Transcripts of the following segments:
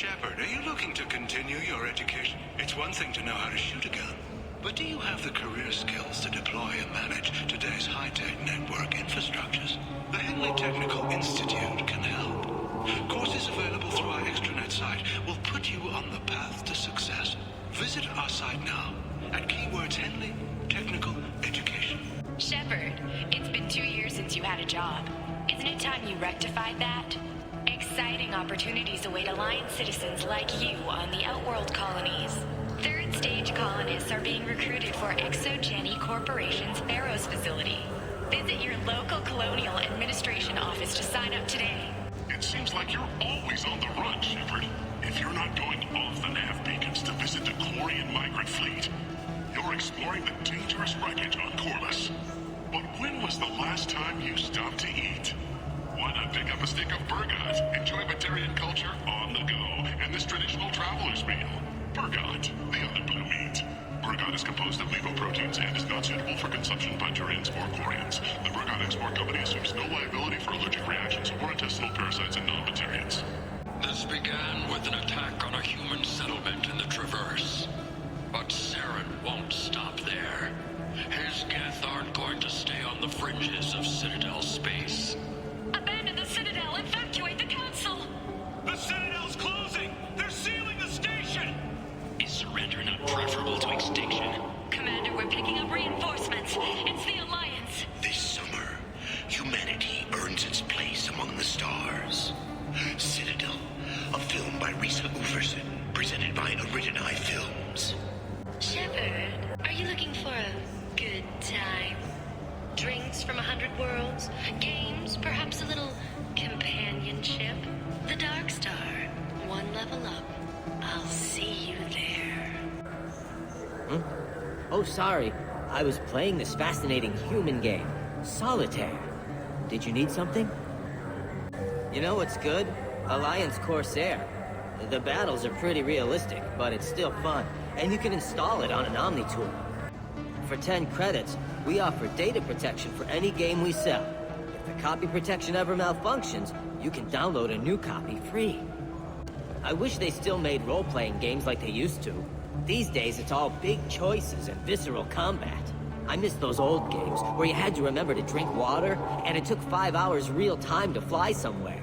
Shepard, are you looking to continue your education? It's one thing to know how to shoot a gun, but do you have the career skills to deploy and manage today's high-tech network infrastructures? The Henley Technical Institute can help. Courses available through our extranet site will put you on the path to success. Visit our site now at keywords Henley Technical Education. Shepard, it's been 2 years since you had a job. Isn't it time you rectified that? Exciting opportunities await Alliance citizens like you on the Outworld colonies. Third stage colonists are being recruited for Exogeny Corporation's Pharaoh's facility. Visit your local Colonial Administration office to sign up today. It seems like you're always on the run, Shepard. If you're not going off the nav beacons to visit the Quarian migrant fleet, you're exploring the dangerous wreckage on Corliss. But when was the last time you stopped to eat? Why not pick up a stick of Burgot? Enjoy Batarian culture on the go, and this traditional traveler's meal. Burgot, the other blue meat. Burgot is composed of lipoproteins and is not suitable for consumption by Turians or Quarians. The Burgot Export Company assumes no liability for allergic reactions or intestinal parasites in non-Batarians. This began with an attack on a human settlement in the Traverse. But Saren won't stop there. His geth aren't going to stay on the fringes of Citadel space. Abandon the Citadel! Evacuate the Council! The Citadel's closing! They're sealing the station! Is surrender not preferable to extinction? Commander, we're picking up reinforcements. It's the Alliance. This summer, humanity earns its place among the stars. Citadel, a film by Risa Uverson, presented by Aridani Films. Shepard, are you looking for a good time? Drinks from 100 worlds? Games? Perhaps a little companionship? The Dark Star. One level up. I'll see you there. Oh, sorry. I was playing this fascinating human game, Solitaire. Did you need something? You know what's good? Alliance Corsair. The battles are pretty realistic, but it's still fun, and you can install it on an Omni tool. For 10 credits, we offer data protection for any game we sell. If the copy protection ever malfunctions, you can download a new copy free. I wish they still made role-playing games like they used to. These days, it's all big choices and visceral combat. I miss those old games where you had to remember to drink water, and it took 5 hours real time to fly somewhere.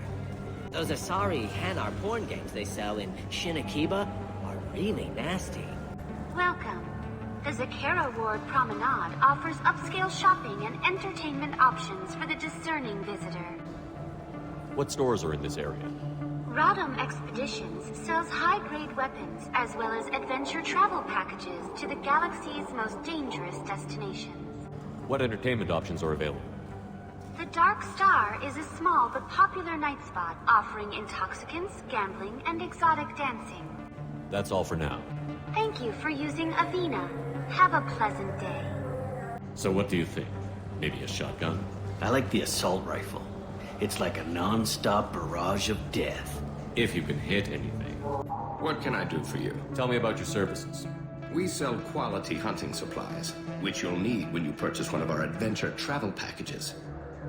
Those Asari Hanar porn games they sell in Shinakiba are really nasty. Welcome. The Zakara Ward Promenade offers upscale shopping and entertainment options for the discerning visitor. What stores are in this area? Rodham Expeditions sells high-grade weapons as well as adventure travel packages to the galaxy's most dangerous destinations. What entertainment options are available? The Dark Star is a small but popular night spot offering intoxicants, gambling, and exotic dancing. That's all for now. Thank you for using Avena. Have a pleasant day. So what do you think? Maybe a shotgun? I like the assault rifle. It's like a non-stop barrage of death. If you can hit anything. What can I do for you? Tell me about your services. We sell quality hunting supplies, which you'll need when you purchase one of our adventure travel packages.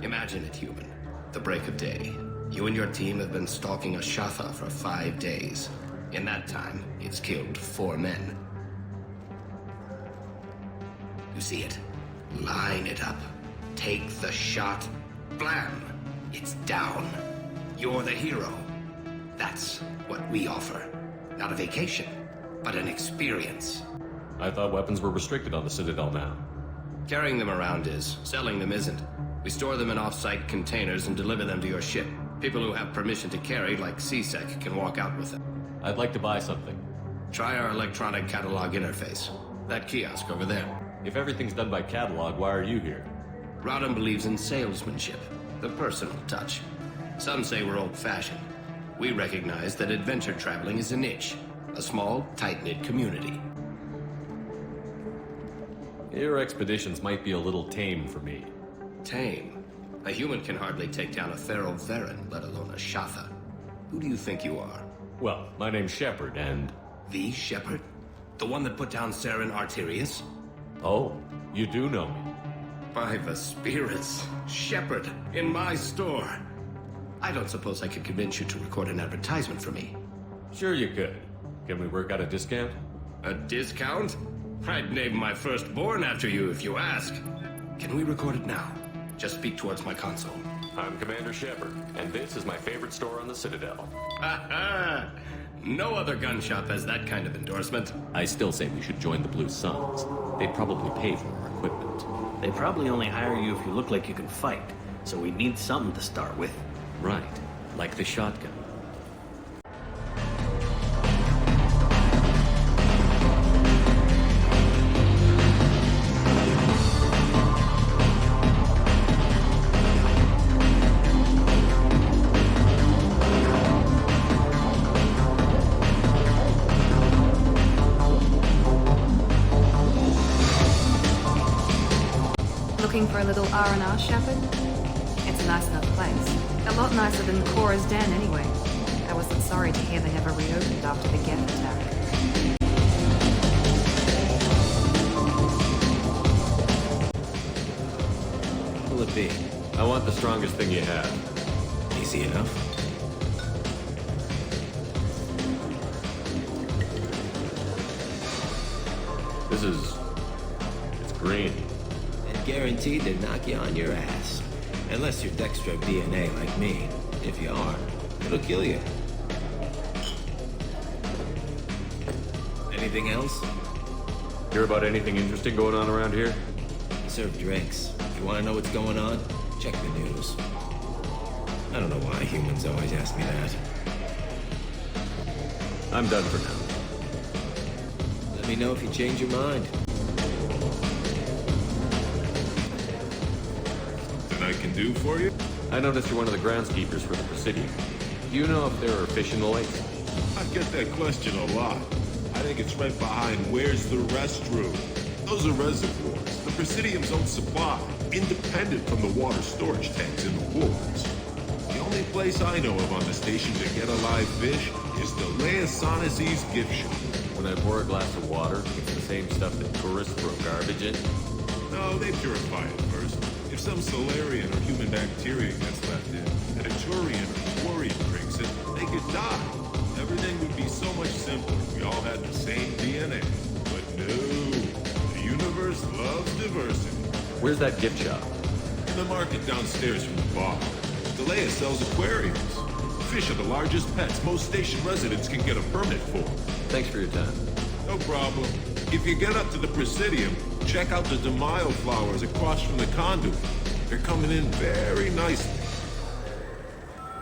Imagine it, human. The break of day. You and your team have been stalking a Shatha for 5 days. In that time, it's killed 4 men. You see it? Line it up. Take the shot. Blam! It's down. You're the hero. That's what we offer. Not a vacation, but an experience. I thought weapons were restricted on the Citadel now. Carrying them around is. Selling them isn't. We store them in off-site containers and deliver them to your ship. People who have permission to carry, like CSEC, can walk out with them. I'd like to buy something. Try our electronic catalog interface. That kiosk over there. If everything's done by catalog, why are you here? Rodham believes in salesmanship, the personal touch. Some say we're old-fashioned. We recognize that adventure traveling is a niche, a small, tight-knit community. Your expeditions might be a little tame for me. Tame? A human can hardly take down a Thero Varen, let alone a Shatha. Who do you think you are? Well, my name's Shepard, and... The Shepard? The one that put down Saren Arterius? Oh, you do know me. By the spirits, Shepard, in my store. I don't suppose I could convince you to record an advertisement for me. Sure you could. Can we work out a discount? A discount? I'd name my firstborn after you if you ask. Can we record it now? Just speak towards my console. I'm Commander Shepard, and this is my favorite store on the Citadel. Ha ha! No other gun shop has that kind of endorsement. I still say we should join the Blue Suns. They'd probably pay for our equipment. They probably only hire you if you look like you can fight, so we need something to start with. Right, like the shotgun. Looking for a little R&R, Shepard? It's a nice enough place. A lot nicer than Cora's den, anyway. I wasn't sorry to hear they never reopened after the geth attack. What will it be? I want the strongest thing you have. Easy enough. It's green. And guaranteed to knock you on your ass. Unless you're Dextro DNA like me. If you are, it'll kill you. Anything else? Hear about anything interesting going on around here? I serve drinks. You want to know what's going on? Check the news. I don't know why humans always ask me that. I'm done for now. Let me know if you change your mind. Something I can do for you? I noticed you're one of the groundskeepers for the Presidium. Do you know if there are fish in the lakes? I get that question a lot. I think it's right behind where's the restroom. Those are reservoirs, the Presidium's own supply, independent from the water storage tanks in the wards. The only place I know of on the station to get a live fish is the Leosanas's gift shop. When I pour a glass of water, it's the same stuff that tourists throw garbage in? No, they purify it first. If some Solarian or human bacteria gets left in, and a Turian or Quarian drinks it, they could die. Everything would be so much simpler if we all had the same DNA. But no, the universe loves diversity. Where's that gift shop? In the market downstairs from the bar. Delea sells aquariums. Fish are the largest pets most station residents can get a permit for. Thanks for your time. No problem. If you get up to the Presidium, check out the DeMaio flowers across from the conduit. They're coming in very nicely.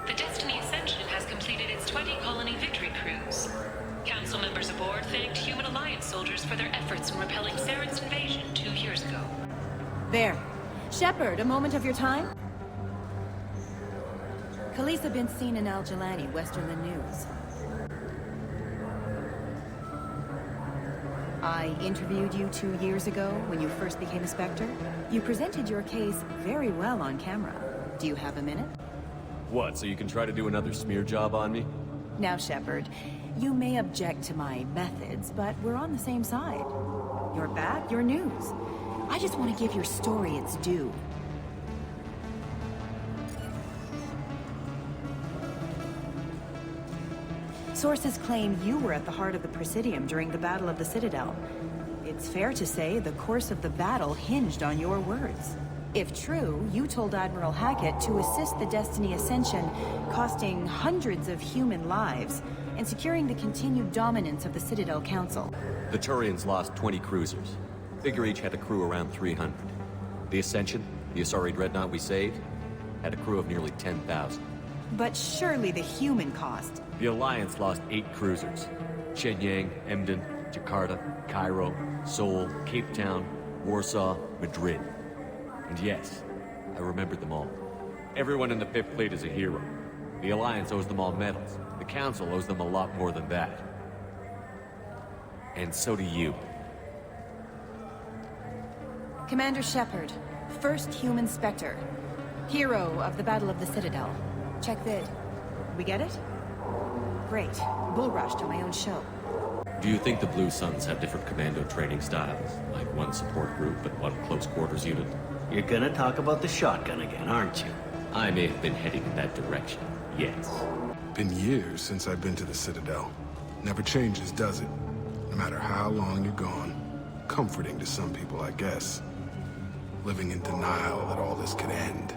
The Destiny Ascension has completed its 20-colony victory cruise. Council members aboard thanked Human Alliance soldiers for their efforts in repelling Saren's invasion 2 years ago. There. Shepard, a moment of your time? Khaleesa been seen in Al-Jalani, Westerland News. I interviewed you 2 years ago when you first became a Spectre. You presented your case very well on camera. Do you have a minute? What, so you can try to do another smear job on me? Now, Shepard, you may object to my methods, but we're on the same side. You're back, you're news. I just want to give your story its due. Sources claim you were at the heart of the Presidium during the Battle of the Citadel. It's fair to say the course of the battle hinged on your words. If true, you told Admiral Hackett to assist the Destiny Ascension, costing hundreds of human lives, and securing the continued dominance of the Citadel Council. The Turians lost 20 cruisers. Figure each had a crew around 300. The Ascension, the Asari dreadnought we saved, had a crew of nearly 10,000. But surely the human cost. The Alliance lost 8 cruisers. Shenyang, Emden, Jakarta, Cairo, Seoul, Cape Town, Warsaw, Madrid. And yes, I remembered them all. Everyone in the 5th Fleet is a hero. The Alliance owes them all medals. The Council owes them a lot more than that. And so do you. Commander Shepard, first human Spectre. Hero of the Battle of the Citadel. Check vid. We get it? Great. Bull rush to my own show. Do you think the Blue Suns have different commando training styles? Like one support group and one close quarters unit? You're gonna talk about the shotgun again, aren't you? I may have been heading in that direction, yes. Been years since I've been to the Citadel. Never changes, does it? No matter how long you're gone. Comforting to some people, I guess. Living in denial that all this could end.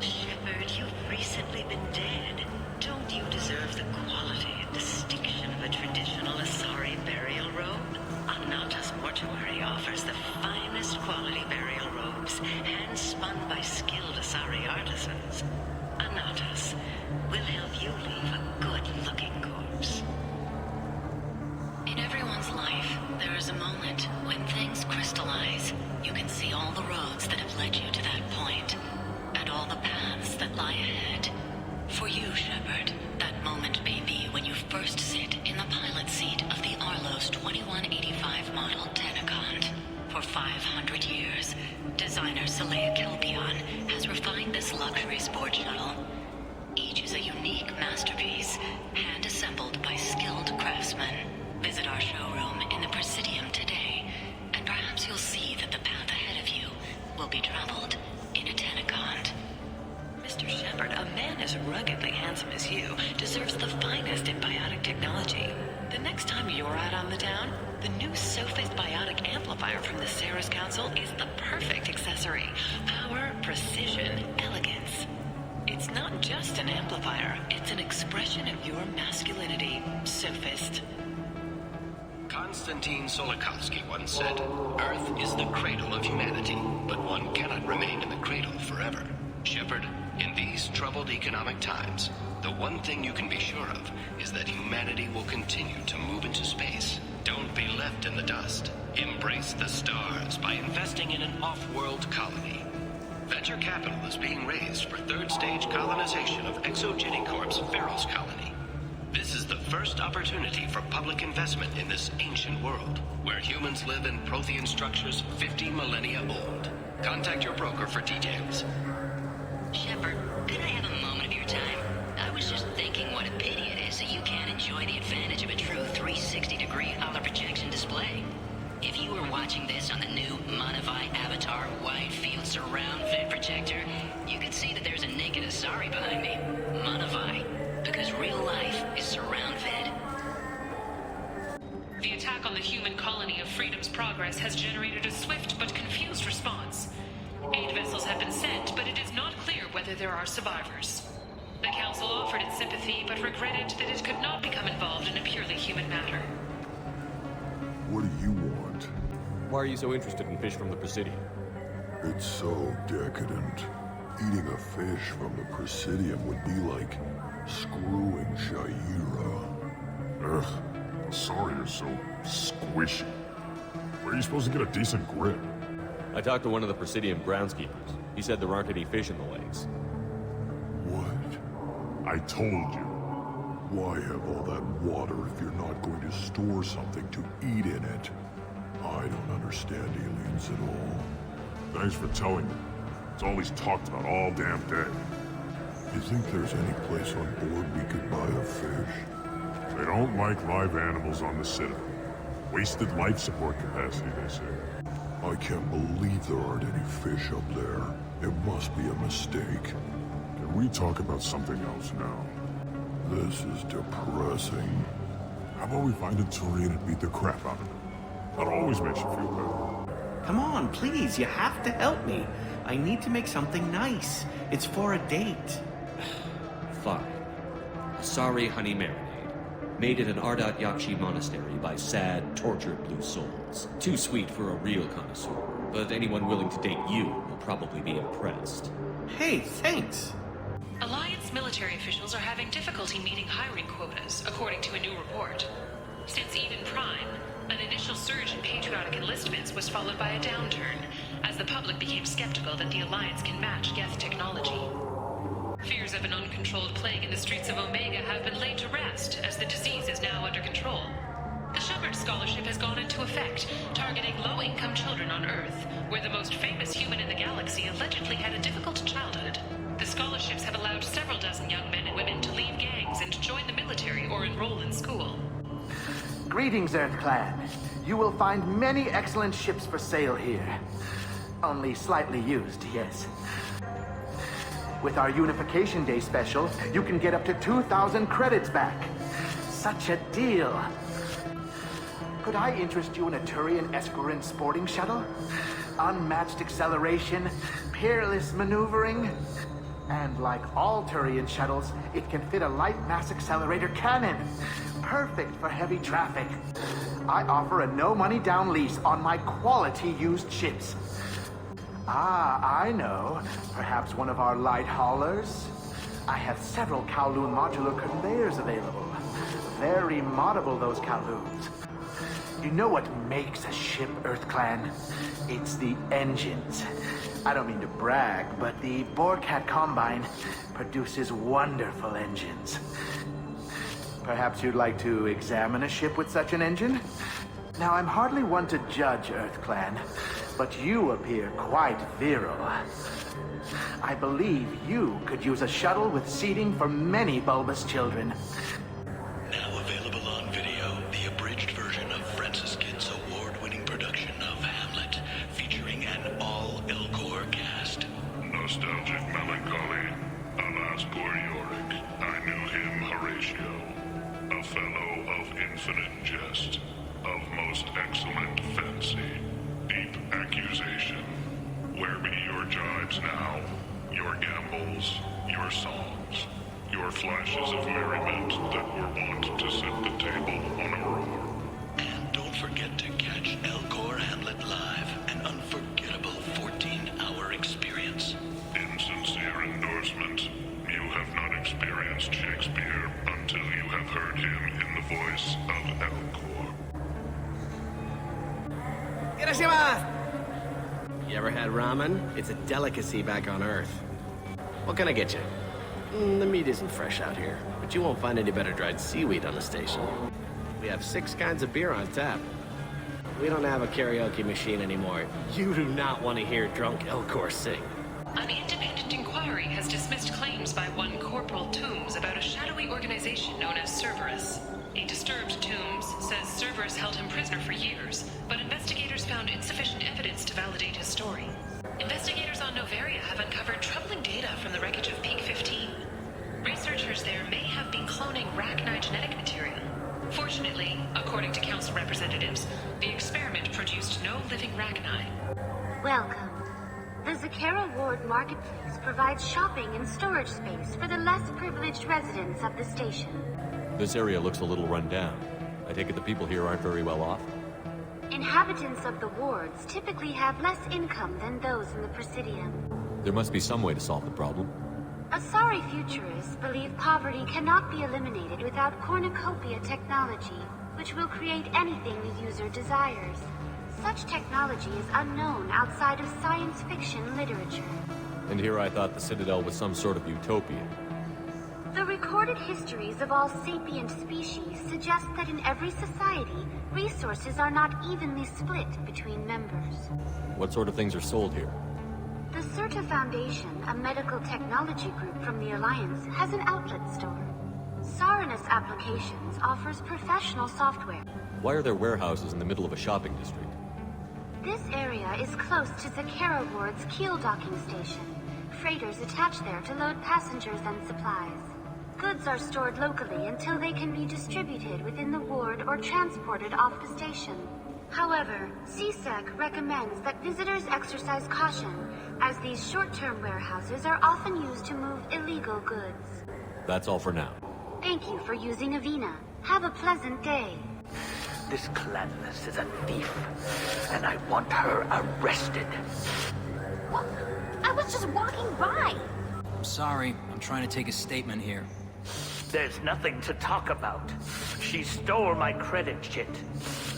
Shepard, you've recently been dead. Don't you deserve the quality and distinction of a traditional Asari burial robe? Anata's mortuary offers the finest quality burial robes, hand-spun by skilled Asari artisans. Anata's will help you leave a good-looking corpse. In everyone's life, there is a moment when things crystallize. You can see all the roads that have led you to that point, and all the paths that lie ahead. For you, Shepard, that moment may be when you first sit in the pilot seat of the Arlos 2185 model Tenacont. For 500 years, designer Saleha Kelpion has refined this luxury sport shuttle. Each is a unique masterpiece, hand-assembled by skilled craftsmen. Visit our showroom in the Presidium today, and perhaps you'll see that the path ahead of you will be traveled in a Tenacont. Mr. Shepard, a man as ruggedly handsome as you deserves the finest in biotic technology. The next time you're out on the town, the new Sophist biotic amplifier from the Ceres Council is the perfect accessory. Power, precision, elegance. It's not just an amplifier, it's an expression of your masculinity, Sophist. Konstantin Solikovsky once said, Earth is the cradle of humanity, but one cannot remain in the cradle forever. Shepard, in these troubled economic times, the one thing you can be sure of is that humanity will continue to move into space. Don't be left in the dust. Embrace the stars by investing in an off-world colony. Venture capital is being raised for third-stage colonization of Exogeny Corp's Pharos colony. This is the first opportunity for public investment in this ancient world, where humans live in Prothean structures 50 millennia old. Contact your broker for details. Shepard, could I have a moment of your time? I was just thinking what a pity it is that you can't enjoy the advantage of a true 360-degree holoprojection display. If you were watching this on the new Monivai Avatar wide field surround vid projector, you could see that there's a naked Asari behind me. Monivai. Because real life is surround vid. The attack on the human colony of Freedom's Progress has generated a swift but confused response. 8 vessels have been sent, but it is not clear whether there are survivors. The Council offered its sympathy, but regretted that it could not become involved in a purely human matter. What do you want? Why are you so interested in fish from the Presidium? It's so decadent. Eating a fish from the Presidium would be like screwing Shaira. Ugh, sorry you're so squishy. Where are you supposed to get a decent grip? I talked to one of the Presidium groundskeepers. He said there aren't any fish in the lakes. What? I told you. Why have all that water if you're not going to store something to eat in it? I don't understand aliens at all. Thanks for telling me. It's all he's talked about all damn day. You think there's any place on board we could buy a fish? They don't like live animals on the Citadel. Wasted life support capacity, they say. I can't believe there aren't any fish up there. It must be a mistake. Can we talk about something else now? This is depressing. How about we find a Turian and beat the crap out of him? That always makes you feel better. Come on, please, you have to help me. I need to make something nice. It's for a date. Fine. Asari honey marinade. Made at an Ardat Yakshi monastery by sad, tortured blue souls. Too sweet for a real connoisseur, but anyone willing to date you will probably be impressed. Hey, thanks. Alliance military officials are having difficulty meeting hiring quotas, according to a new report. Since Eden Prime, an initial surge in patriotic enlistments was followed by a downturn, as the public became skeptical that the Alliance can match geth technology. Fears of an uncontrolled plague in the streets of Omega have been laid to rest, as the disease is now under control. The Shepard Scholarship has gone into effect, targeting low-income children on Earth, where the most famous human in the galaxy allegedly had a difficult childhood. The scholarships have allowed several dozen young men and women to leave gangs and join the military or enroll in school. Greetings, Earth Clan. You will find many excellent ships for sale here. Only slightly used, yes. With our Unification Day special, you can get up to 2,000 credits back. Such a deal. Could I interest you in a Turian Esquirine sporting shuttle? Unmatched acceleration, peerless maneuvering, and like all Turian shuttles, it can fit a light mass accelerator cannon. Perfect for heavy traffic. I offer a no-money down lease on my quality used ships. Ah, I know. Perhaps one of our light haulers? I have several Kowloon modular conveyors available. Very moddable, those Kowloons. You know what makes a ship, EarthClan? It's the engines. I don't mean to brag, but the Borcat Combine produces wonderful engines. Perhaps you'd like to examine a ship with such an engine? Now, I'm hardly one to judge, EarthClan, but you appear quite virile. I believe you could use a shuttle with seating for many bulbous children. Now available on video, the abridged version of Francis Kidd's award-winning production of Hamlet, featuring an all-Elcor cast. Nostalgic melancholy. Alas, poor Yorick. I knew him, Horatio. A fellow of infinite jest, of most excellent fancy, deep accusation. Where be your jibes now? Your gambols, your songs, your flashes of merriment that were wont to set the table on a roar. And don't forget to catch Elcor Hamlet live, an unforgettable 14-hour experience. In sincere endorsement, you have not experienced Shakespeare until you have heard him in the voice of Elcor. You ever had ramen? It's a delicacy back on Earth. What can I get you? The meat isn't fresh out here, but you won't find any better dried seaweed on the station. We have 6 kinds of beer on tap. We don't have a karaoke machine anymore. You do not want to hear drunk Elcor sing. An independent inquiry has dismissed claims by one Corporal Toombs about a shadowy organization known as Cerberus. A disturbed Toombs says Cerberus held him prisoner for years, but investigators found insufficient evidence to validate his story. Investigators on Novaria have uncovered troubling data from the wreckage of Peak 15. Researchers there may have been cloning Rachni genetic material. Fortunately, according to council representatives, the experiment produced no living Rachni. Welcome. The Zakara Ward Marketplace provides shopping and storage space for the less privileged residents of the station. This area looks a little run down. I take it the people here aren't very well off? Inhabitants of the wards typically have less income than those in the Presidium. There must be some way to solve the problem. Asari futurists believe poverty cannot be eliminated without cornucopia technology, which will create anything the user desires. Such technology is unknown outside of science fiction literature. And here I thought the Citadel was some sort of utopia. The recorded histories of all sapient species suggest that in every society, resources are not evenly split between members. What sort of things are sold here? The Certa Foundation, a medical technology group from the Alliance, has an outlet store. Saranus Applications offers professional software. Why are there warehouses in the middle of a shopping district? This area is close to Zakara Ward's keel docking station. Freighters attach there to load passengers and supplies. Goods are stored locally until they can be distributed within the ward or transported off the station. However, CSEC recommends that visitors exercise caution, as these short-term warehouses are often used to move illegal goods. That's all for now. Thank you for using Avina. Have a pleasant day. This Clanless is a thief, and I want her arrested. What? I was just walking by. I'm sorry. I'm trying to take a statement here. There's nothing to talk about. She stole my credit kit.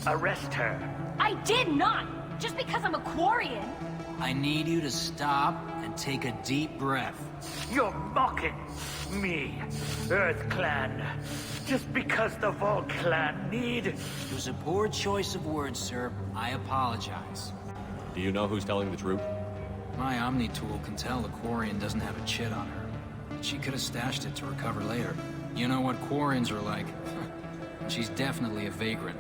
Arrest her. I did not! Just because I'm a Quarian. I need you to stop and take a deep breath. You're mocking me, Earth Clan. Just because the Vol Clan need... It was a poor choice of words, sir. I apologize. Do you know who's telling the truth? My Omni tool can tell the Quarian doesn't have a chit on her. She could have stashed it to recover later. You know what Quarians are like. She's definitely a vagrant.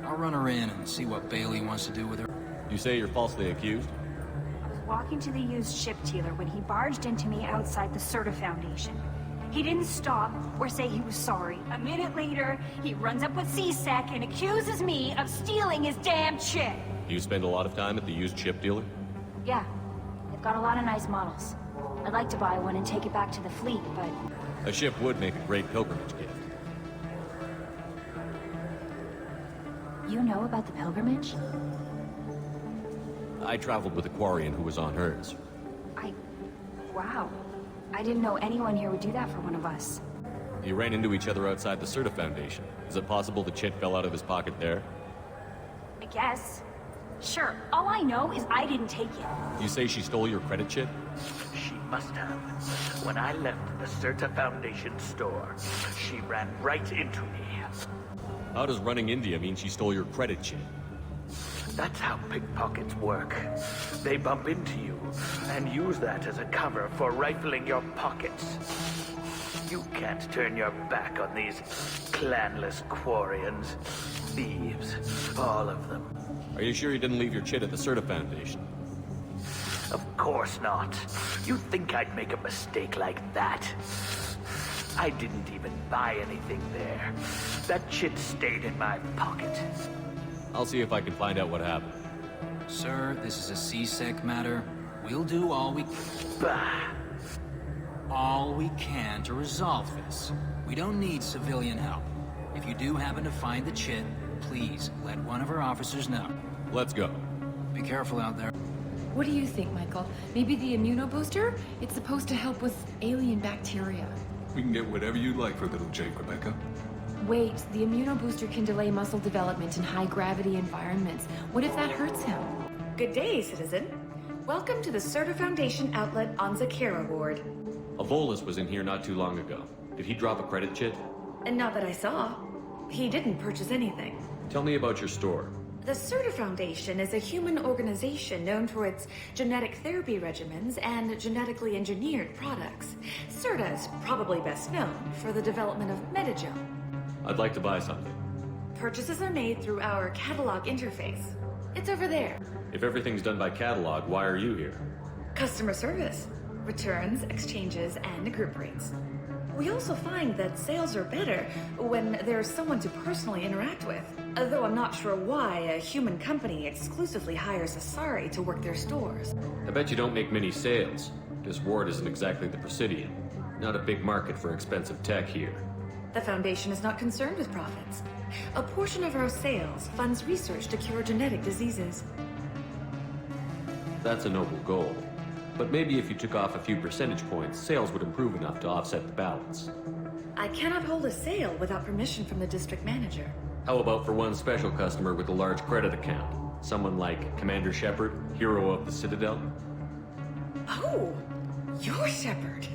I'll run her in and see what Bailey wants to do with her. You say you're falsely accused? walking to the used ship dealer when he barged into me outside the Serta Foundation. He didn't stop or say he was sorry. A minute later, he runs up with C-Sec and accuses me of stealing his damn ship. You spend a lot of time at the used ship dealer? Yeah, they've got a lot of nice models. I'd like to buy one and take it back to the fleet, but... A ship would make a great pilgrimage gift. You know about the pilgrimage? I traveled with a Quarian who was on hers. Wow. I didn't know anyone here would do that for one of us. You ran into each other outside the Serta Foundation. Is it possible the chit fell out of his pocket there? I guess. Sure, all I know is I didn't take it. You say she stole your credit chit? She must have. When I left the Serta Foundation store, she ran right into me. How does running into you mean she stole your credit chit? That's how pickpockets work. They bump into you and use that as a cover for rifling your pockets. You can't turn your back on these clanless Quarians. Thieves, all of them. Are you sure you didn't leave your chit at the Serta Foundation? Of course not. You think I'd make a mistake like that? I didn't even buy anything there. That chit stayed in my pocket. I'll see if I can find out what happened. Sir, this is a C-Sec matter. We'll do all we... Bah! All we can to resolve this. We don't need civilian help. If you do happen to find the chit, please let one of our officers know. Let's go. Be careful out there. What do you think, Michael? Maybe the immunobooster? It's supposed to help with alien bacteria. We can get whatever you like for little Jake, Rebecca. Wait, the immunobooster can delay muscle development in high-gravity environments. What if that hurts him? Good day, citizen. Welcome to the Serta Foundation outlet on Zakera Ward. A Volus was in here not too long ago. Did he drop a credit chit? And not that I saw. He didn't purchase anything. Tell me about your store. The Serta Foundation is a human organization known for its genetic therapy regimens and genetically engineered products. Serta is probably best known for the development of Metagel. I'd like to buy something. Purchases are made through our catalog interface. It's over there. If everything's done by catalog, why are you here? Customer service, returns, exchanges, and group rates. We also find that sales are better when there's someone to personally interact with. Although I'm not sure why a human company exclusively hires Asari to work their stores. I bet you don't make many sales. This ward isn't exactly the Presidium. Not a big market for expensive tech here. The Foundation is not concerned with profits. A portion of our sales funds research to cure genetic diseases. That's a noble goal. But maybe if you took off a few percentage points, sales would improve enough to offset the balance. I cannot hold a sale without permission from the district manager. How about for one special customer with a large credit account? Someone like Commander Shepard, hero of the Citadel? Oh, you're Shepard.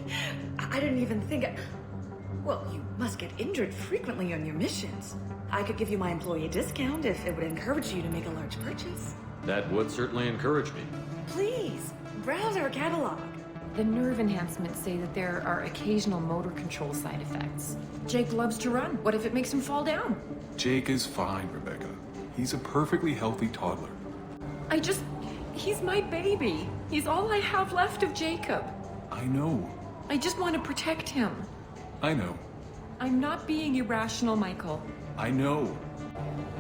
I didn't even think... Well, you must get injured frequently on your missions. I could give you my employee discount if it would encourage you to make a large purchase. That would certainly encourage me. Please, browse our catalog. The nerve enhancements say that there are occasional motor control side effects. Jake loves to run. What if it makes him fall down? Jake is fine, Rebecca. He's a perfectly healthy toddler. He's my baby. He's all I have left of Jacob. I know. I just want to protect him. I know. I'm not being irrational, Michael. I know.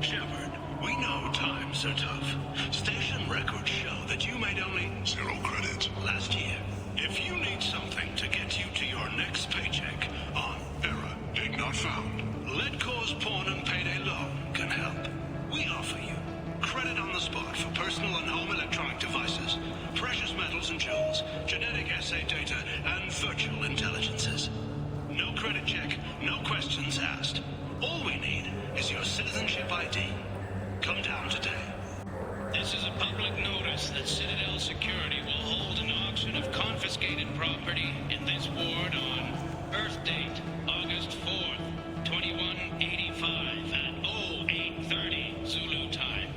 Shepard, we know times are tough. Station records show that you made only 0 credits last year. If you need something to get you to your next paycheck on Error, Dig Not Found, Let Cause Pawn and Payday Loan can help. We offer you credit on the spot for personal and home electronic devices, precious metals and jewels, genetic assay data, and virtual intelligences. No credit check, no questions asked. All we need is your citizenship ID. Come down today. This is a public notice that Citadel Security will hold an auction of confiscated property in this ward on Earth date, August 4th, 2185 at 0830 Zulu time.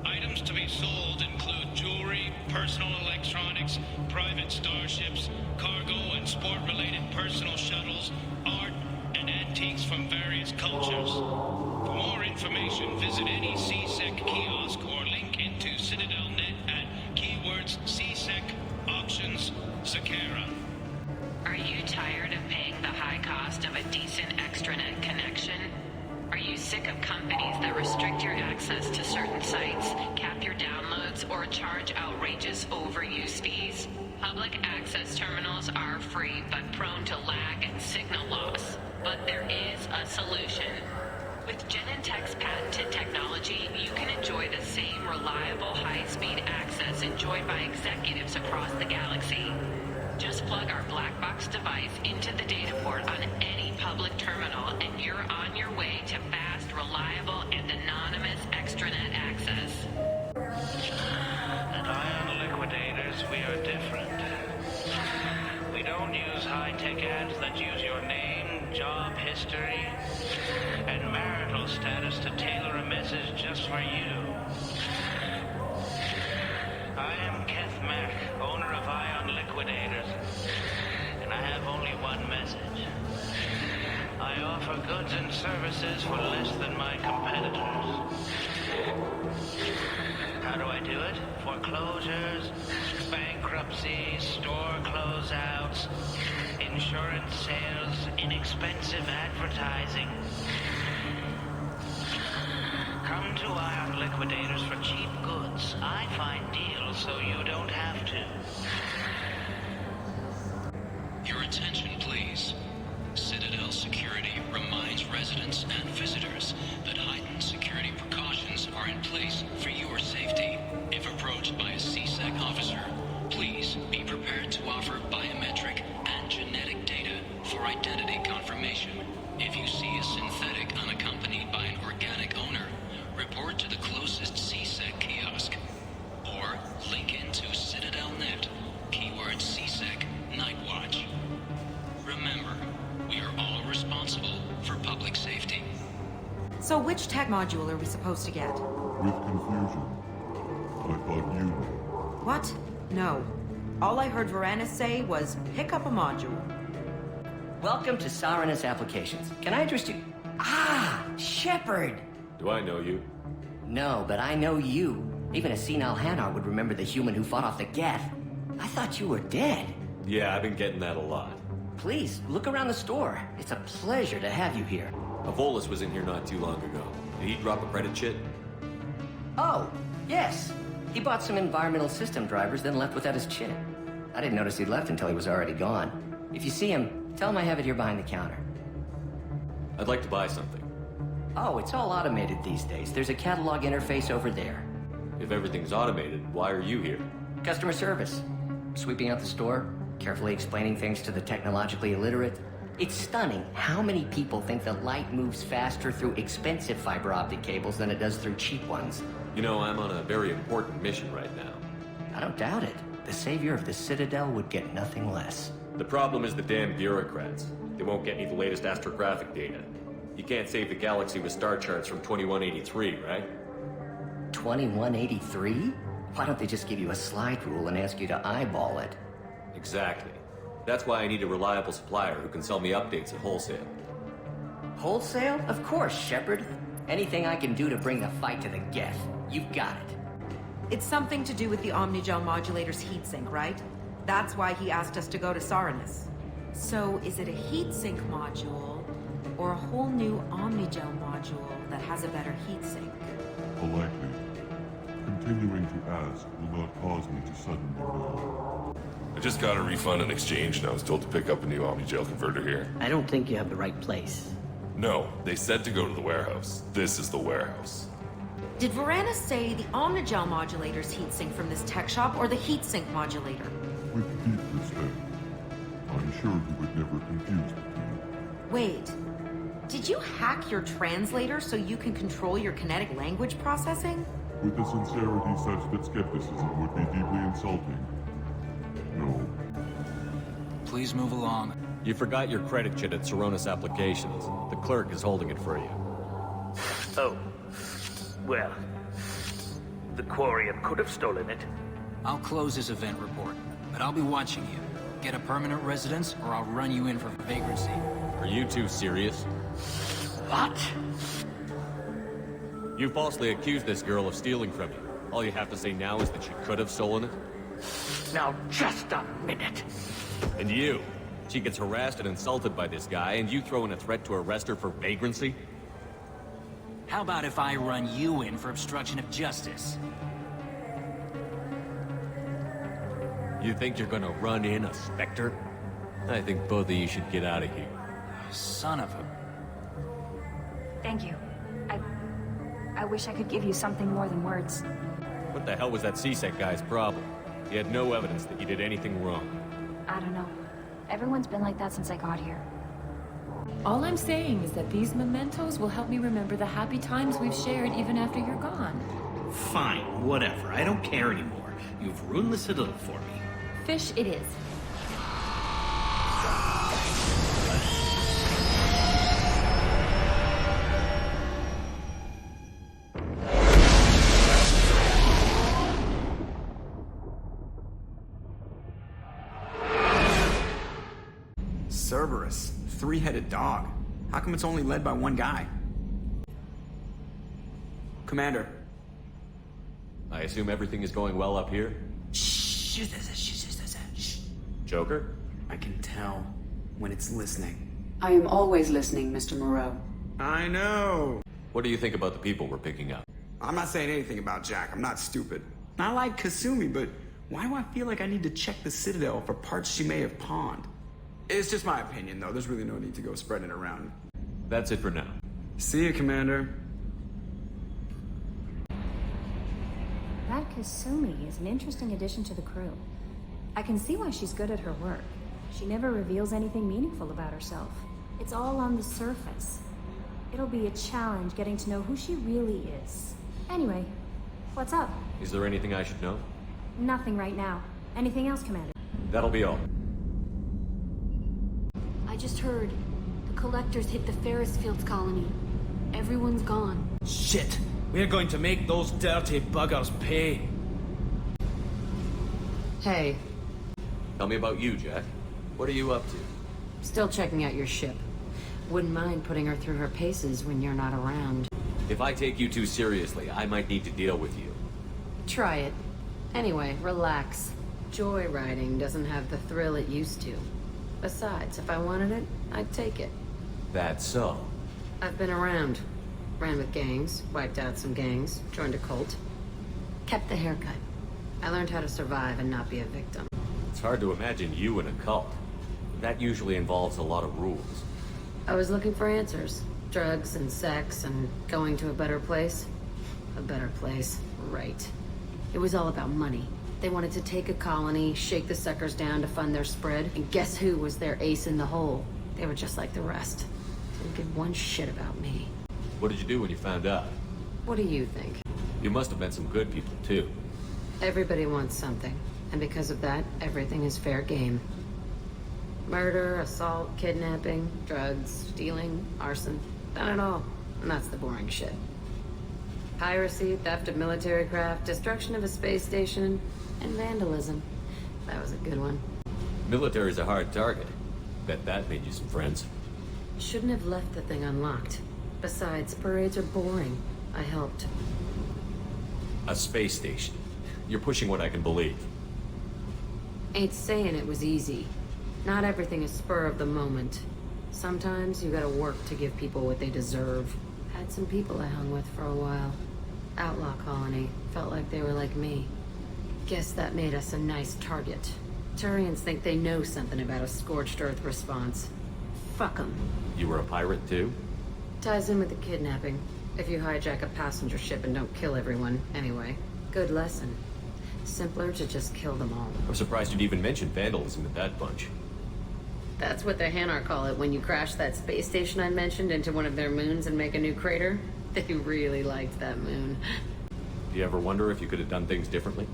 Items to be sold include jewelry, personal electronics, private starships, cargo and sport-related personal shuttles, art, and antiques from various cultures. For more information, visit any C-Sec kiosk or link into CitadelNet at keywords CSEC Are you tired of paying the high cost of a decent extranet connection? Are you sick of companies that restrict your access to certain sites, cap your downloads, or charge outrageous overuse fees? Public access terminals are free, but prone to lag and signal loss. But there is a solution. With Genentech's patented technology, you can enjoy the same reliable high-speed access enjoyed by executives across the galaxy. Just plug our black box device into the data port on any public terminal, and you're on your way to fast, reliable, and anonymous extranet access. At Ion Liquidators, we are different. We don't use high-tech ads that use your name, job history, and marital status to tailor a message just for you. I am Keth Mack, owner of Ion Liquidators, and I have only one message. I offer goods and services for less than my competitors. How do I do it? Foreclosures, bankruptcy, store closeouts, insurance sales, inexpensive advertising. Come to Ion Liquidators for cheap goods. I find deals so you don't have to. Your attention, please. Citadel Security reminds residents and visitors that heightened security precautions are in place for your safety. If approached by a CSEC officer, please be prepared to offer biometric and genetic data for identity confirmation. If you see a synthetic unaccompanied by an organic owner, report to the closest CSEC kiosk. Or link into CitadelNet, keyword CSEC Nightwatch. Remember, we are all responsible for public safety. So which tech module are we supposed to get? With confusion. I thought you knew. What? No. All I heard Varanus say was, pick up a module. Welcome to Saranus Applications. Can I interest you? Ah, Shepard! Do I know you? No, but I know you. Even a senile Hanar would remember the human who fought off the geth. I thought you were dead. Yeah, I've been getting that a lot. Please, look around the store. It's a pleasure to have you here. Avolis was in here not too long ago. Did he drop a credit chit? Oh, yes. He bought some environmental system drivers, then left without his chit. I didn't notice he'd left until he was already gone. If you see him, tell him I have it here behind the counter. I'd like to buy something. Oh, it's all automated these days. There's a catalog interface over there. If everything's automated, why are you here? Customer service. Sweeping out the store, carefully explaining things to the technologically illiterate. It's stunning how many people think the light moves faster through expensive fiber optic cables than it does through cheap ones. You know, I'm on a very important mission right now. I don't doubt it. The savior of the Citadel would get nothing less. The problem is the damn bureaucrats. They won't get me the latest astrographic data. You can't save the galaxy with star charts from 2183, right? 2183? Why don't they just give you a slide rule and ask you to eyeball it? Exactly. That's why I need a reliable supplier who can sell me updates at wholesale. Wholesale? Of course, Shepard. Anything I can do to bring the fight to the geth. You've got it. It's something to do with the Omnigel modulator's heatsink, right? That's why he asked us to go to Saranus. So, is it a heatsink module, or a whole new Omnigel module that has a better heatsink? Politely. Continuing to ask will not cause me to suddenly know. I just got a refund and exchange, and I was told to pick up a new Omnigel converter here. I don't think you have the right place. No, they said to go to the warehouse. This is the warehouse. Did Varanus say the Omnigel modulator's heatsink from this tech shop, or the heatsink modulator? With deep respect, I'm sure you would never confuse the two. Wait. Did you hack your translator so you can control your kinetic language processing? With a sincerity such that skepticism would be deeply insulting. No. Please move along. You forgot your credit chit at Saranus Applications. The clerk is holding it for you. Oh. Well, the Quarian could have stolen it. I'll close this event report, but I'll be watching you. Get a permanent residence, or I'll run you in for vagrancy. Are you two serious? What? You falsely accused this girl of stealing from you. All you have to say now is that she could have stolen it? Now, just a minute. And you, She gets harassed and insulted by this guy, and you throw in a threat to arrest her for vagrancy? How about if I run you in for obstruction of justice? You think you're gonna run in a Spectre? I think both of you should get out of here. Son of a... Thank you. I wish I could give you something more than words. What the hell was that CSEC guy's problem? He had no evidence that you did anything wrong. I don't know. Everyone's been like that since I got here. All I'm saying is that these mementos will help me remember the happy times we've shared even after you're gone. Fine, whatever. I don't care anymore. You've ruined the Citadel for me. Fish it is. Cerberus, three-headed dog. How come it's only led by one guy? Commander. I assume everything is going well up here? Joker? I can tell when it's listening. I am always listening, Mr. Moreau. I know. What do you think about the people we're picking up? I'm not saying anything about Jack. I'm not stupid. I like Kasumi, but why do I feel like I need to check the Citadel for parts she may have pawned? It's just my opinion, though. There's really no need to go spreading it around. That's it for now. See you, Commander. That Kasumi is an interesting addition to the crew. I can see why she's good at her work. She never reveals anything meaningful about herself. It's all on the surface. It'll be a challenge getting to know who she really is. Anyway, what's up? Is there anything I should know? Nothing right now. Anything else, Commander? That'll be all. I just heard. The collectors hit the Ferris Fields colony. Everyone's gone. Shit! We're going to make those dirty buggers pay. Hey. Tell me about you, Jack. What are you up to? Still checking out your ship. Wouldn't mind putting her through her paces when you're not around. If I take you too seriously, I might need to deal with you. Try it. Anyway, relax. Joyriding doesn't have the thrill it used to. Besides, if I wanted it, I'd take it. That's so. I've been around. Ran with gangs, wiped out some gangs, joined a cult. Kept the haircut. I learned how to survive and not be a victim. It's hard to imagine you in a cult. That usually involves a lot of rules. I was looking for answers. Drugs and sex and going to a better place. A better place, right. It was all about money. They wanted to take a colony, shake the suckers down to fund their spread, and guess who was their ace in the hole? They were just like the rest. Didn't give one shit about me. What did you do when you found out? What do you think? You must have met some good people, too. Everybody wants something, and because of that, everything is fair game. Murder, assault, kidnapping, drugs, stealing, arson. Done it all. And that's the boring shit. Piracy, theft of military craft, destruction of a space station, and vandalism. That was a good one. Military's a hard target. Bet that made you some friends. Shouldn't have left the thing unlocked. Besides, parades are boring. I helped. A space station. You're pushing what I can believe. Ain't saying it was easy. Not everything is spur of the moment. Sometimes you gotta work to give people what they deserve. Had some people I hung with for a while. Outlaw colony. Felt like they were like me. Guess that made us a nice target. Turians think they know something about a scorched earth response. Fuck them. You were a pirate, too? Ties in with the kidnapping. If you hijack a passenger ship and don't kill everyone, anyway. Good lesson. Simpler to just kill them all. I'm surprised you'd even mention vandalism in that bunch. That's what the Hanar call it when you crash that space station I mentioned into one of their moons and make a new crater. They really liked that moon. Do you ever wonder if you could have done things differently?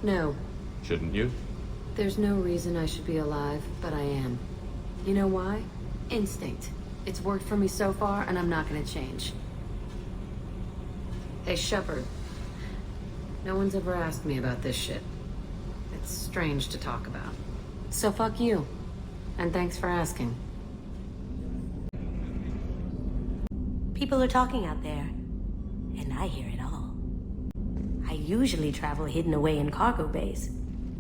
No. Shouldn't you? There's no reason I should be alive, but I am. You know why? Instinct. It's worked for me so far, and I'm not gonna change. Hey, Shepard. No one's ever asked me about this shit. It's strange to talk about. So fuck you. And thanks for asking. People are talking out there, and I hear it all. I usually travel hidden away in cargo bays.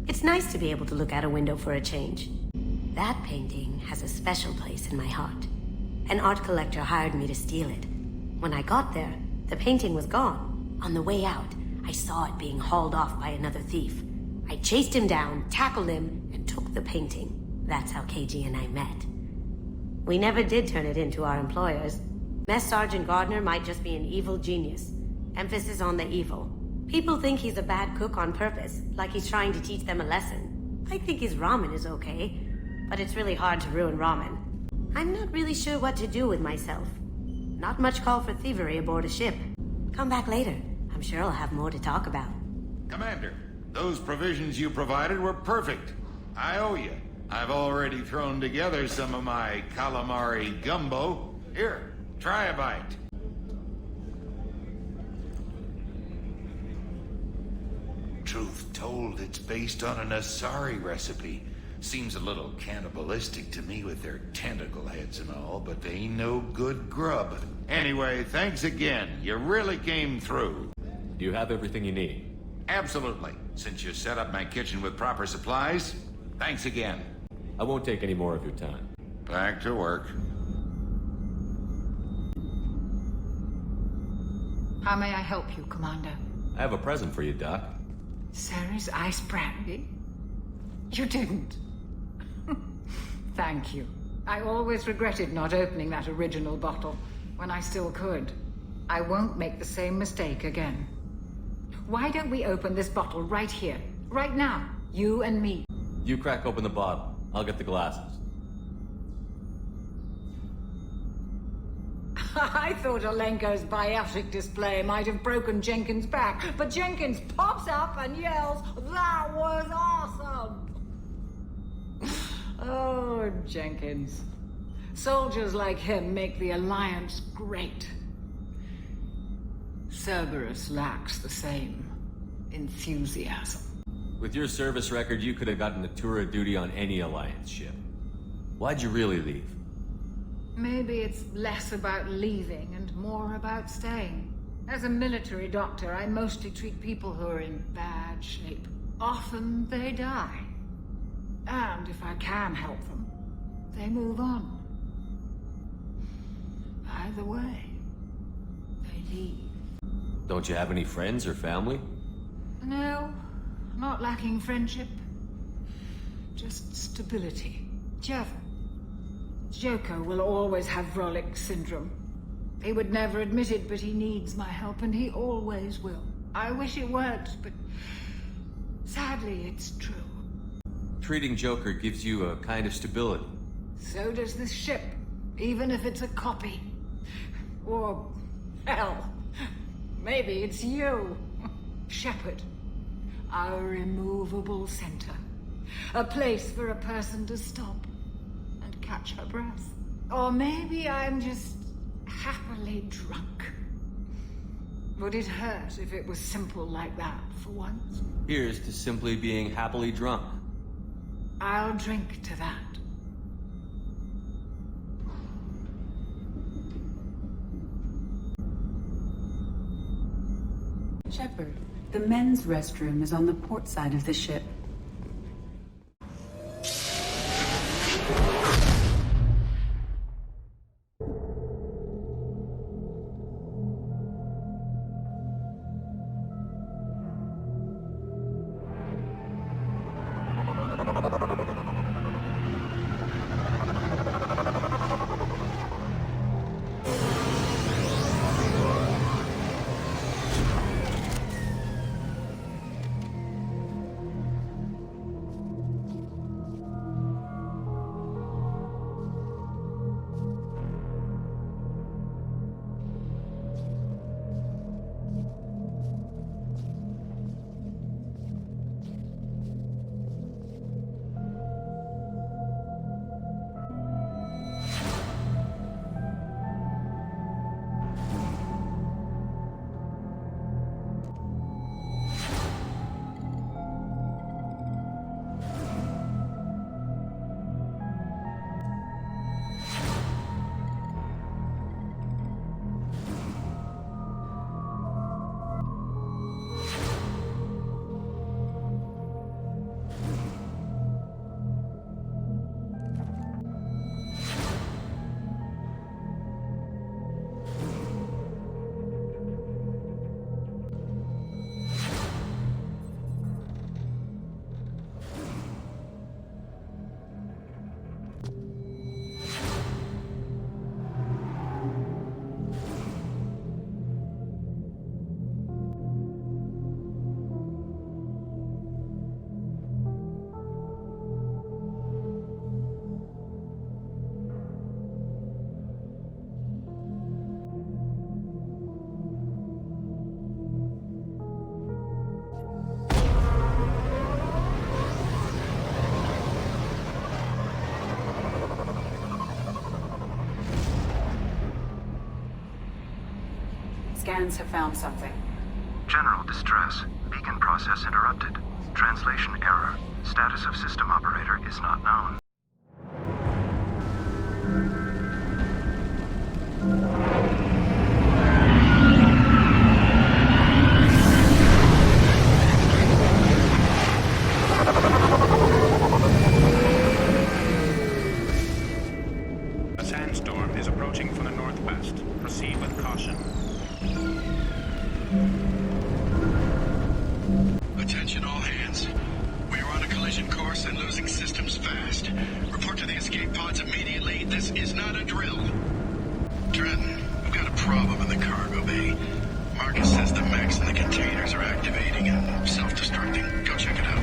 It's nice to be able to look out a window for a change. That painting has a special place in my heart. An art collector hired me to steal it. When I got there, the painting was gone. On the way out, I saw it being hauled off by another thief. I chased him down, tackled him, and took the painting. That's how KG and I met. We never did turn it into our employers. Mess Sergeant Gardner might just be an evil genius. Emphasis on the evil. People think he's a bad cook on purpose, like he's trying to teach them a lesson. I think his ramen is okay, but it's really hard to ruin ramen. I'm not really sure what to do with myself. Not much call for thievery aboard a ship. Come back later. I'm sure I'll have more to talk about. Commander, those provisions you provided were perfect. I owe you. I've already thrown together some of my calamari gumbo. Here, try a bite. Truth told, it's based on an Asari recipe. Seems a little cannibalistic to me with their tentacle heads and all, but they ain't no good grub. Anyway, thanks again. You really came through. Do you have everything you need? Absolutely. Since you set up my kitchen with proper supplies, thanks again. I won't take any more of your time. Back to work. How may I help you, Commander? I have a present for you, Doc. Sarah's ice brandy? You didn't. Thank you. I always regretted not opening that original bottle when I still could. I won't make the same mistake again. Why don't we open this bottle right here, right now, you and me? You crack open the bottle. I'll get the glasses. I thought Olenko's biotic display might have broken Jenkins' back, but Jenkins pops up and yells, "That was awesome!" Oh, Jenkins. Soldiers like him make the Alliance great. Cerberus lacks the same enthusiasm. With your service record, you could have gotten a tour of duty on any Alliance ship. Why'd you really leave? Maybe it's less about leaving and more about staying. As a military doctor, I mostly treat people who are in bad shape. Often they die. And if I can help them, they move on. Either way, they leave. Don't you have any friends or family? No, not lacking friendship. Just stability. Jeff. Joker will always have Vrolik syndrome. He would never admit it, but he needs my help, and he always will. I wish it weren't, but sadly, it's true. Treating Joker gives you a kind of stability. So does this ship, even if it's a copy. Or, hell, maybe it's you. Shepard. Our immovable center. A place for a person to stop and catch her breath. Or maybe I'm just happily drunk. Would it hurt if it was simple like that for once? Here's to simply being happily drunk. I'll drink to that. Shepard, the men's restroom is on the port side of the ship. scans have found something. General distress. Beacon process interrupted. Translation error. Status of system operator is not known. A sandstorm is approaching from the northwest. Proceed with caution. Attention all hands. We are on a collision course and losing systems fast. Report to the escape pods immediately. This is not a drill. Trenton, we've got a problem in the cargo bay. Marcus says the mechs and the containers are activating and self-destructing. Go check it out.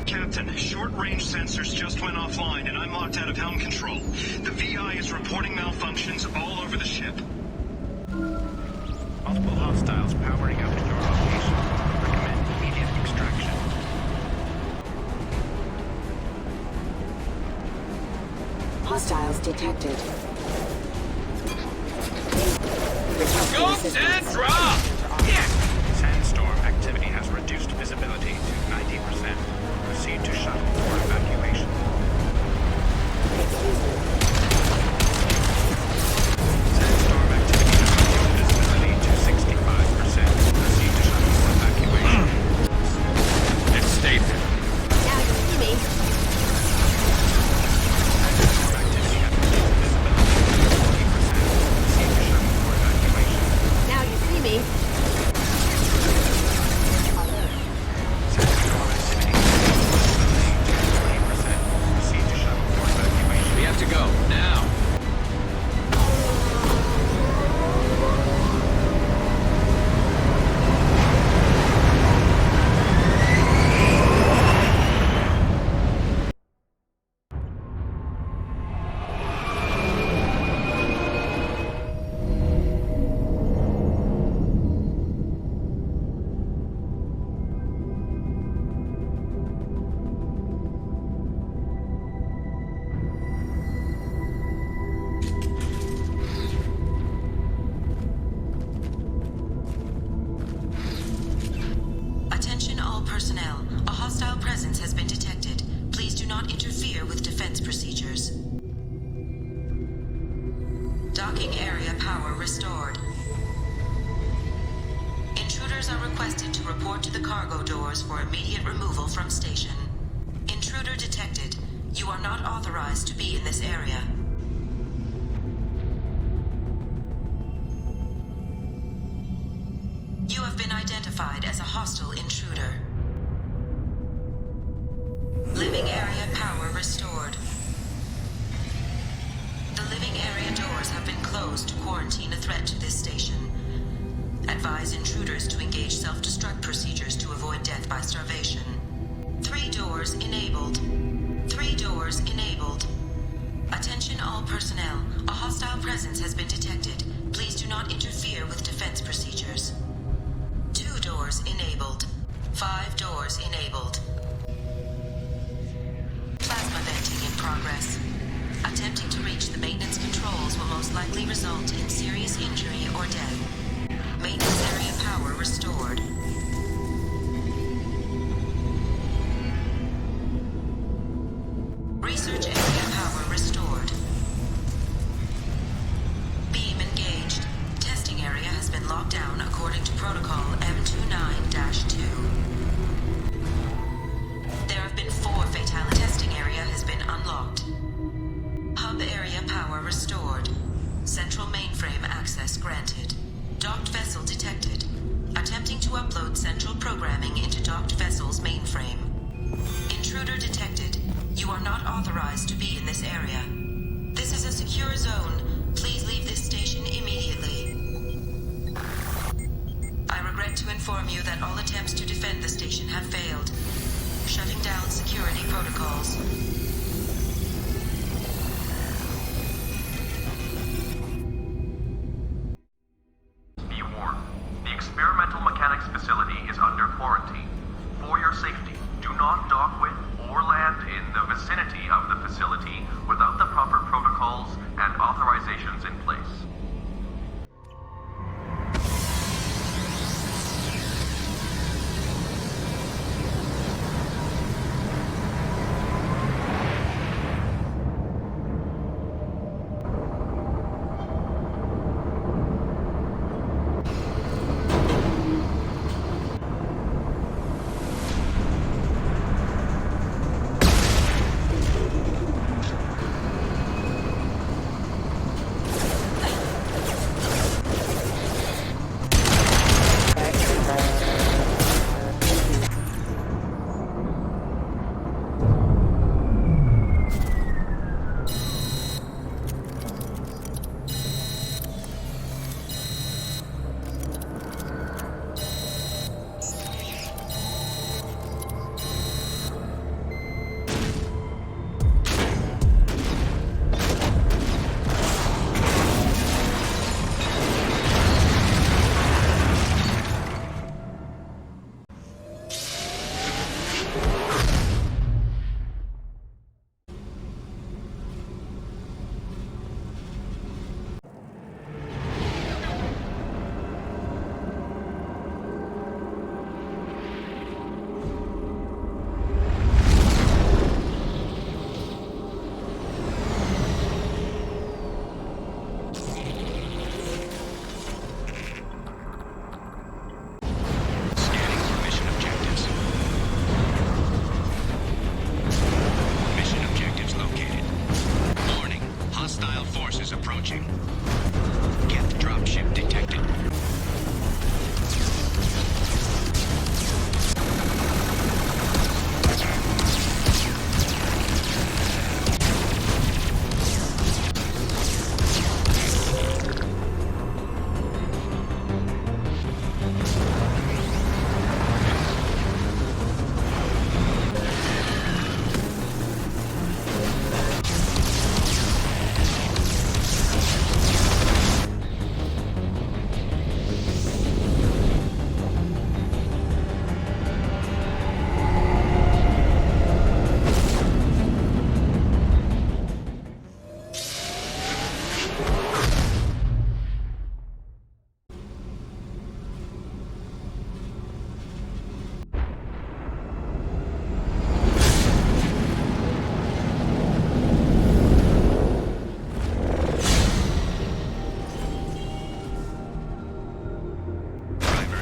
Captain, short-range sensors just went offline and I'm locked out of helm control. The VI is reporting malfunctions all over the ship. Multiple hostiles powering up to your location. Recommend immediate extraction. Hostiles detected. Go and drop! Sandstorm activity has reduced visibility to 90%. Proceed to shuttle for evacuation. Sandstorm activity has reduced visibility to 65%. Proceed to shuttle for evacuation. Let's stay there. Now you see me. Sandstorm activity has reduced visibility to 40%. Proceed to shuttle for evacuation. Now you see me. We have to go, now. Attention all personnel. A hostile presence has been detected. Please do not interfere with defense procedures. Docking area power restored. Intruders are requested to report to the cargo doors for immediate removal from station. Intruder detected. You are not authorized to be in this area. You have been identified as a hostile intruder. Living area power restored. The living area doors have been closed to quarantine a threat to this station. Advise intruders to engage self-destruct procedures to avoid death by starvation. 3 doors enabled. 3 doors enabled. Attention all personnel. A hostile presence has been detected. Please do not interfere with defense procedures. 2 doors enabled. 5 doors enabled. Plasma venting in progress. Attempting to reach the maintenance controls will most likely result in serious injury or death. Maintenance area power restored. Research area power restored. Beam engaged. Testing area has been locked down according to protocol M29-2. There have been 4 fatality. Testing area has been unlocked. Hub area power restored. Central mainframe access granted. Docked vessel detected. Attempting to upload central programming into docked vessel's mainframe. Intruder detected. You are not authorized to be in this area. This is a secure zone. Please leave this station immediately. I regret to inform you that all attempts to defend the station have failed. Shutting down security protocols. Be warned. The experimental mechanics facility is under quarantine. For your safety, do not dock with or land in the vicinity of the facility without the proper protocols and authorizations in place.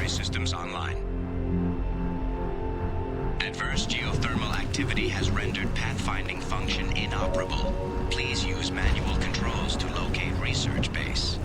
primary systems online. Adverse geothermal activity has rendered pathfinding function inoperable. Please use manual controls to locate research base.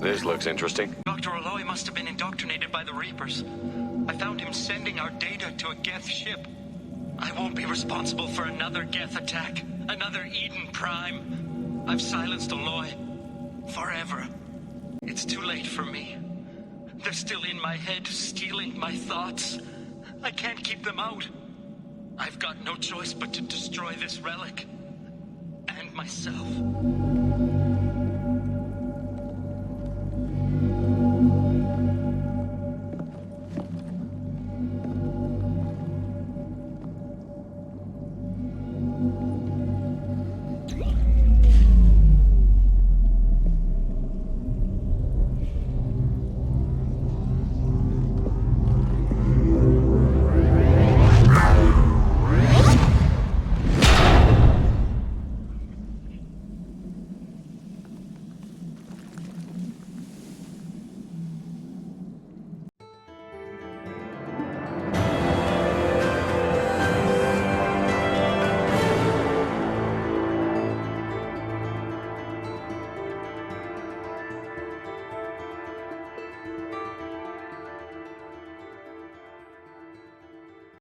This looks interesting. Dr. Aloy must have been indoctrinated by the Reapers. I found him sending our data to a geth ship. I won't be responsible for another geth attack, another Eden Prime. I've silenced Aloy. Forever. It's too late for me. They're still in my head, stealing my thoughts. I can't keep them out. I've got no choice but to destroy this relic. And myself.